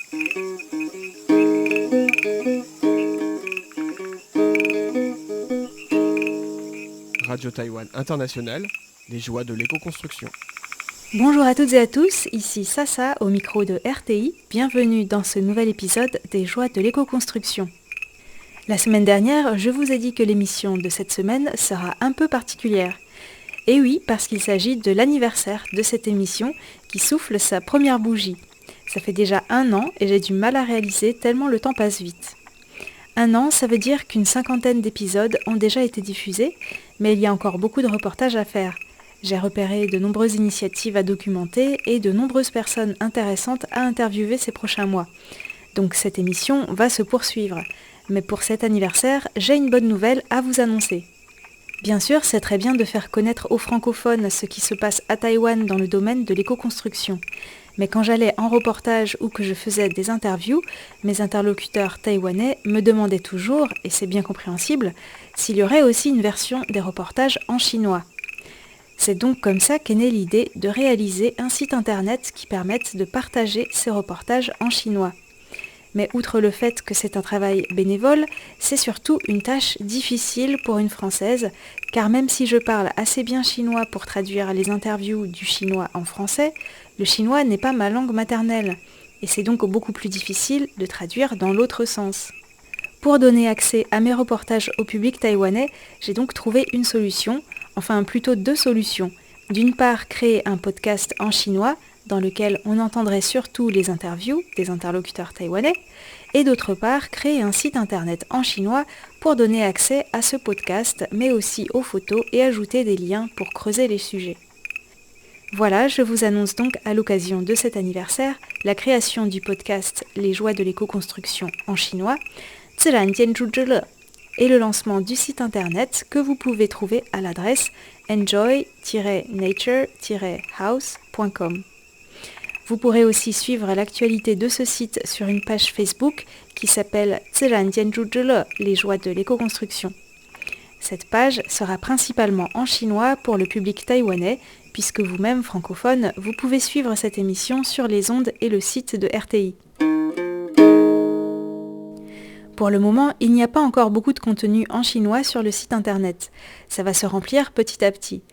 Radio Taïwan International, les joies de l'éco-construction. Bonjour à toutes et à tous, ici Sasa au micro de RTI. Bienvenue dans ce nouvel épisode des joies de l'éco-construction. La semaine dernière, je vous ai dit que l'émission de cette semaine sera un peu particulière. Et oui, parce qu'il s'agit de l'anniversaire de cette émission qui souffle sa première bougie. Ça fait déjà 1 an et j'ai du mal à réaliser tellement le temps passe vite. 1 an, ça veut dire qu'une 50aine d'épisodes ont déjà été diffusés, mais il y a encore beaucoup de reportages à faire. J'ai repéré de nombreuses initiatives à documenter et de nombreuses personnes intéressantes à interviewer ces prochains mois. Donc cette émission va se poursuivre. Mais pour cet anniversaire, j'ai une bonne nouvelle à vous annoncer. Bien sûr, c'est très bien de faire connaître aux francophones ce qui se passe à Taïwan dans le domaine de l'éco-construction. Mais quand j'allais en reportage ou que je faisais des interviews, mes interlocuteurs taïwanais me demandaient toujours, et c'est bien compréhensible, s'il y aurait aussi une version des reportages en chinois. C'est donc comme ça qu'est née l'idée de réaliser un site internet qui permette de partager ces reportages en chinois. Mais outre le fait que c'est un travail bénévole, c'est surtout une tâche difficile pour une Française, car même si je parle assez bien chinois pour traduire les interviews du chinois en français, le chinois n'est pas ma langue maternelle, et c'est donc beaucoup plus difficile de traduire dans l'autre sens. Pour donner accès à mes reportages au public taïwanais, j'ai donc trouvé une solution, enfin plutôt 2 solutions. D'une part, créer un podcast en chinois, dans lequel on entendrait surtout les interviews des interlocuteurs taïwanais, et d'autre part, créer un site internet en chinois pour donner accès à ce podcast, mais aussi aux photos et ajouter des liens pour creuser les sujets. Voilà, je vous annonce donc à l'occasion de cet anniversaire la création du podcast Les joies de l'éco-construction en chinois, 自然建筑之乐, et le lancement du site internet que vous pouvez trouver à l'adresse enjoy-nature-house.com. Vous pourrez aussi suivre l'actualité de ce site sur une page Facebook qui s'appelle 自然建筑之乐, les joies de l'éco-construction. Cette page sera principalement en chinois pour le public taïwanais, puisque vous-même, francophone, vous pouvez suivre cette émission sur les ondes et le site de RTI. Pour le moment, il n'y a pas encore beaucoup de contenu en chinois sur le site internet. Ça va se remplir petit à petit.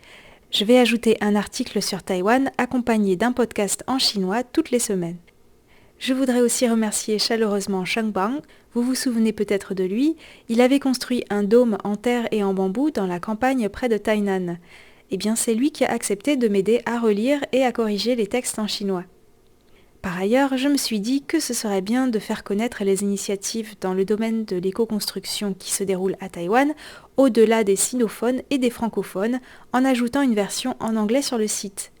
Je vais ajouter un article sur Taïwan accompagné d'un podcast en chinois toutes les semaines. Je voudrais aussi remercier chaleureusement Sheng Bang. Vous vous souvenez peut-être de lui, il avait construit un dôme en terre et en bambou dans la campagne près de Tainan. Eh bien, c'est lui qui a accepté de m'aider à relire et à corriger les textes en chinois. Par ailleurs, je me suis dit que ce serait bien de faire connaître les initiatives dans le domaine de l'éco-construction qui se déroulent à Taïwan, au-delà des sinophones et des francophones, en ajoutant une version en anglais sur le site.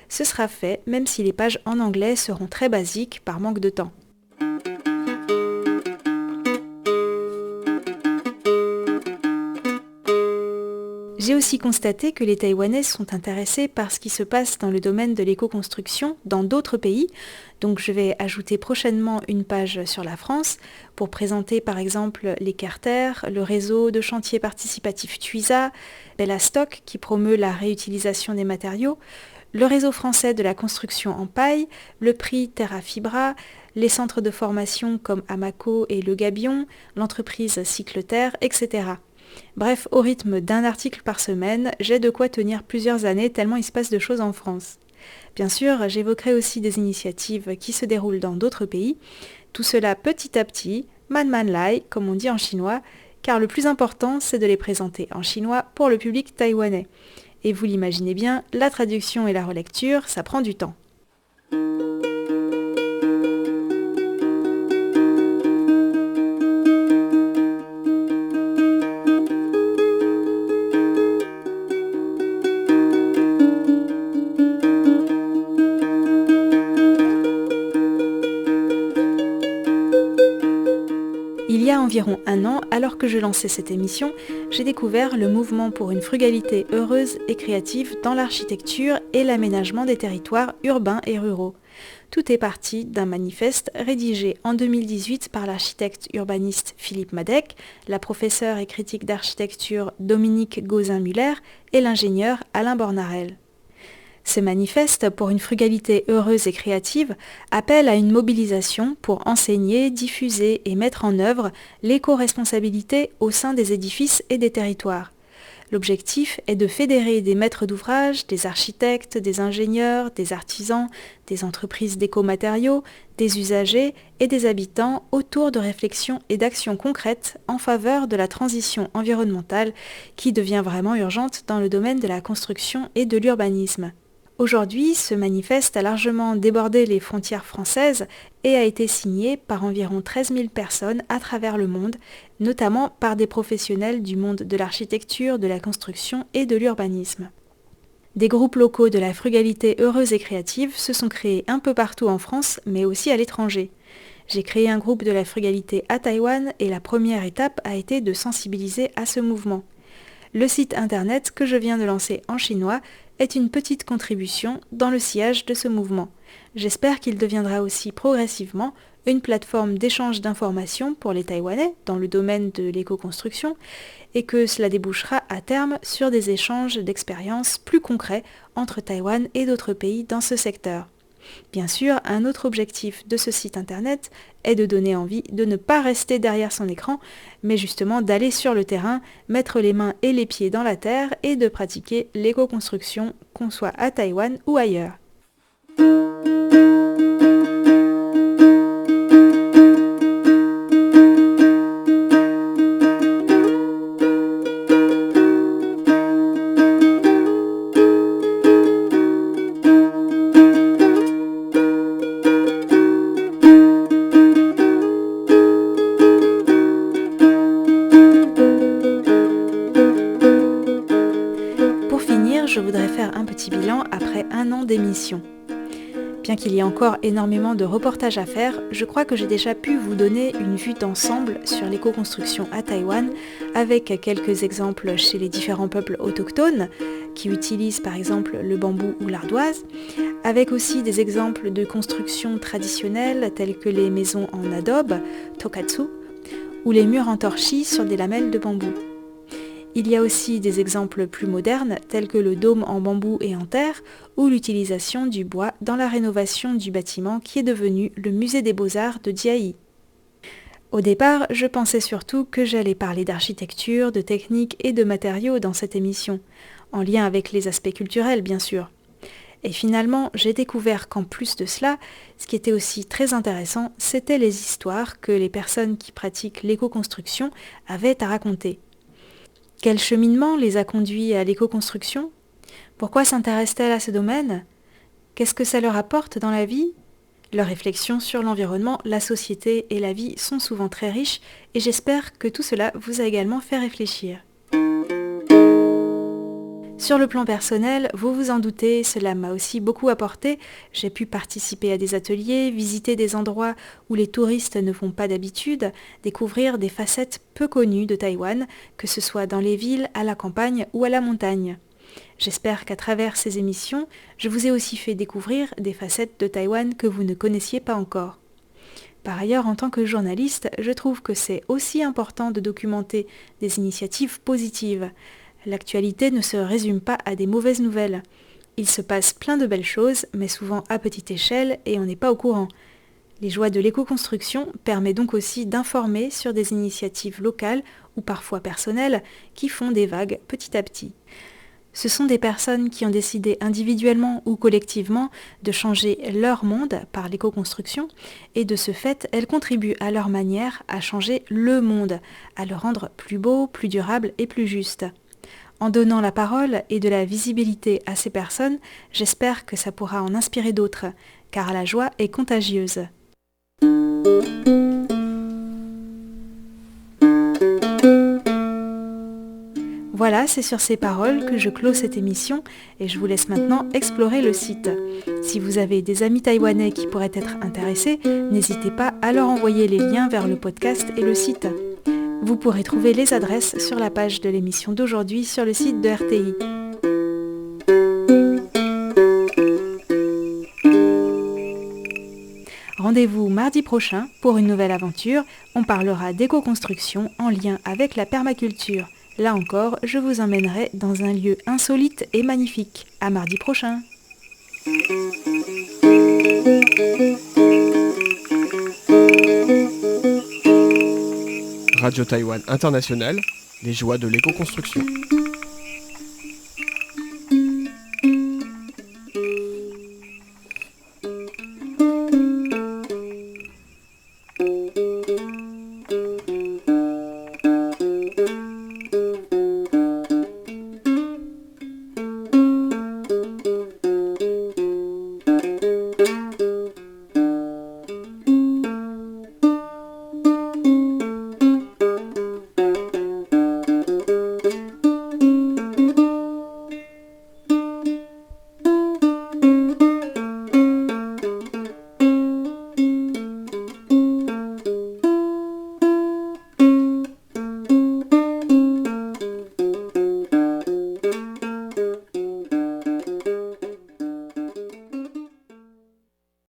Ce sera fait, même si les pages en anglais seront très basiques par manque de temps. J'ai aussi constaté que les Taïwanais sont intéressés par ce qui se passe dans le domaine de l'éco-construction dans d'autres pays, donc je vais ajouter prochainement une page sur la France pour présenter par exemple les Carter, le réseau de chantiers participatifs Tuisa, Bellastock qui promeut la réutilisation des matériaux, le réseau français de la construction en paille, le prix Terra Fibra, les centres de formation comme Amaco et Le Gabion, l'entreprise Cycleterre, etc. Bref, au rythme d'un article par semaine, j'ai de quoi tenir plusieurs années tellement il se passe de choses en France. Bien sûr, j'évoquerai aussi des initiatives qui se déroulent dans d'autres pays. Tout cela petit à petit, man lai, comme on dit en chinois, car le plus important, c'est de les présenter en chinois pour le public taïwanais. Et vous l'imaginez bien, la traduction et la relecture, ça prend du temps. Il y a environ 1 an, alors que je lançais cette émission, j'ai découvert le mouvement pour une frugalité heureuse et créative dans l'architecture et l'aménagement des territoires urbains et ruraux. Tout est parti d'un manifeste rédigé en 2018 par l'architecte urbaniste Philippe Madec, la professeure et critique d'architecture Dominique Gauzin-Muller et l'ingénieur Alain Bornarel. Ce manifeste pour une frugalité heureuse et créative appelle à une mobilisation pour enseigner, diffuser et mettre en œuvre l'éco-responsabilité au sein des édifices et des territoires. L'objectif est de fédérer des maîtres d'ouvrage, des architectes, des ingénieurs, des artisans, des entreprises d'éco-matériaux, des usagers et des habitants autour de réflexions et d'actions concrètes en faveur de la transition environnementale qui devient vraiment urgente dans le domaine de la construction et de l'urbanisme. Aujourd'hui, ce manifeste a largement débordé les frontières françaises et a été signé par environ 13 000 personnes à travers le monde, notamment par des professionnels du monde de l'architecture, de la construction et de l'urbanisme. Des groupes locaux de la frugalité heureuse et créative se sont créés un peu partout en France, mais aussi à l'étranger. J'ai créé un groupe de la frugalité à Taïwan et la première étape a été de sensibiliser à ce mouvement. Le site internet que je viens de lancer en chinois est une petite contribution dans le sillage de ce mouvement. J'espère qu'il deviendra aussi progressivement une plateforme d'échange d'informations pour les Taïwanais dans le domaine de l'éco-construction et que cela débouchera à terme sur des échanges d'expériences plus concrets entre Taïwan et d'autres pays dans ce secteur. Bien sûr, un autre objectif de ce site internet est de donner envie de ne pas rester derrière son écran, mais justement d'aller sur le terrain, mettre les mains et les pieds dans la terre et de pratiquer l'éco-construction, qu'on soit à Taïwan ou ailleurs. Je voudrais faire un petit bilan après un an d'émission. Bien qu'il y ait encore énormément de reportages à faire, je crois que j'ai déjà pu vous donner une vue d'ensemble sur l'éco-construction à Taïwan, avec quelques exemples chez les différents peuples autochtones, qui utilisent par exemple le bambou ou l'ardoise, avec aussi des exemples de constructions traditionnelles telles que les maisons en adobe, tokatsu, ou les murs en torchis sur des lamelles de bambou. Il y a aussi des exemples plus modernes tels que le dôme en bambou et en terre ou l'utilisation du bois dans la rénovation du bâtiment qui est devenu le musée des beaux-arts de Jiayi. Au départ, je pensais surtout que j'allais parler d'architecture, de technique et de matériaux dans cette émission, en lien avec les aspects culturels bien sûr. Et finalement, j'ai découvert qu'en plus de cela, ce qui était aussi très intéressant, c'était les histoires que les personnes qui pratiquent l'éco-construction avaient à raconter. Quel cheminement les a conduits à l'éco-construction ? Pourquoi s'intéressent-elles à ce domaine ? Qu'est-ce que ça leur apporte dans la vie ? Leurs réflexions sur l'environnement, la société et la vie sont souvent très riches et j'espère que tout cela vous a également fait réfléchir. Sur le plan personnel, vous vous en doutez, cela m'a aussi beaucoup apporté. J'ai pu participer à des ateliers, visiter des endroits où les touristes ne vont pas d'habitude, découvrir des facettes peu connues de Taïwan, que ce soit dans les villes, à la campagne ou à la montagne. J'espère qu'à travers ces émissions, je vous ai aussi fait découvrir des facettes de Taïwan que vous ne connaissiez pas encore. Par ailleurs, en tant que journaliste, je trouve que c'est aussi important de documenter des initiatives positives. L'actualité ne se résume pas à des mauvaises nouvelles. Il se passe plein de belles choses, mais souvent à petite échelle et on n'est pas au courant. Les joies de l'éco-construction permettent donc aussi d'informer sur des initiatives locales ou parfois personnelles qui font des vagues petit à petit. Ce sont des personnes qui ont décidé individuellement ou collectivement de changer leur monde par l'éco-construction et de ce fait, elles contribuent à leur manière à changer le monde, à le rendre plus beau, plus durable et plus juste. En donnant la parole et de la visibilité à ces personnes, j'espère que ça pourra en inspirer d'autres, car la joie est contagieuse. Voilà, c'est sur ces paroles que je clôt cette émission et je vous laisse maintenant explorer le site. Si vous avez des amis taïwanais qui pourraient être intéressés, n'hésitez pas à leur envoyer les liens vers le podcast et le site. Vous pourrez trouver les adresses sur la page de l'émission d'aujourd'hui sur le site de RTI. Rendez-vous mardi prochain pour une nouvelle aventure. On parlera d'éco-construction en lien avec la permaculture. Là encore, je vous emmènerai dans un lieu insolite et magnifique. À mardi prochain! Radio Taïwan International, les joies de l'éco-construction.